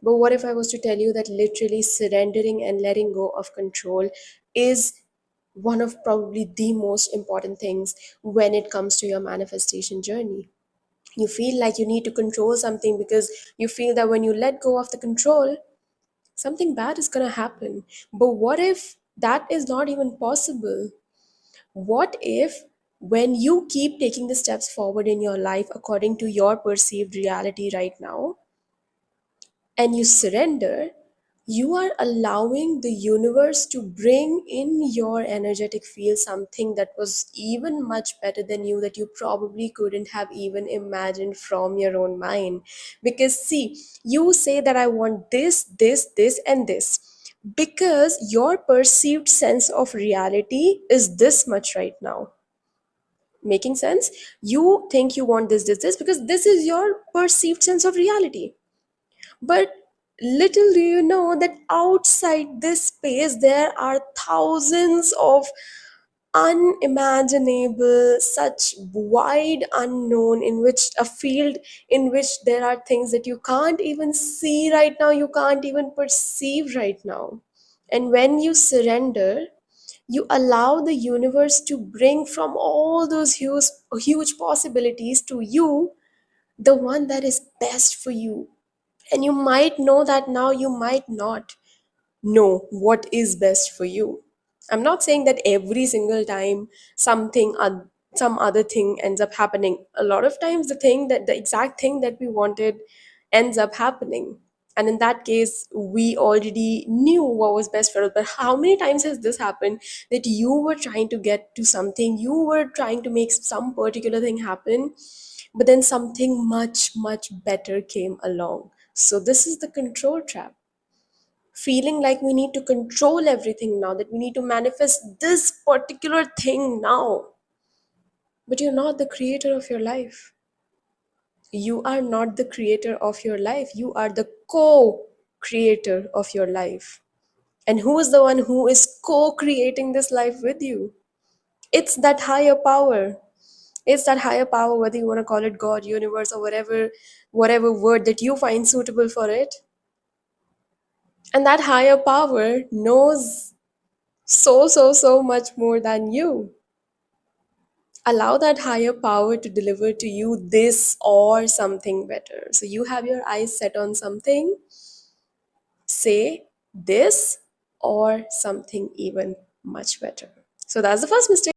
But what if I was to tell you that literally surrendering and letting go of control is one of probably the most important things when it comes to your manifestation journey? You feel like you need to control something because you feel that when you let go of the control, something bad is going to happen. But what if that is not even possible? What if, when you keep taking the steps forward in your life according to your perceived reality right now, and you surrender, you are allowing the universe to bring in your energetic field something that was even much better than you, that you probably couldn't have even imagined from your own mind. Because, see, you say that I want this, and this, because your perceived sense of reality is this much right now. Making sense? You think you want this, because this is your perceived sense of reality. But little do you know that outside this space, there are thousands of unimaginable, such wide unknown, in which a field in which there are things that you can't even see right now, you can't even perceive right now. And when you surrender, you allow the universe to bring from all those huge possibilities to you the one that is best for you. And you might know that now, you might not know what is best for you. I'm not saying that every single time some other thing ends up happening. A lot of times the exact thing that we wanted ends up happening. And in that case, we already knew what was best for us. But how many times has this happened, that you were trying to get to something, you were trying to make some particular thing happen, but then something much, much better came along? So, this is the control trap. Feeling like we need to control everything now, that we need to manifest this particular thing now. But you're not the creator of your life. You are not the creator of your life. You are the co creator of your life. And who is the one who is co creating this life with you? It's that higher power. It's that higher power, whether you want to call it God, universe, or whatever word that you find suitable for it. And that higher power knows so much more than you. Allow that higher power to deliver to you this or something better. So you have your eyes set on something, say this or something even much better. So that's the first mistake.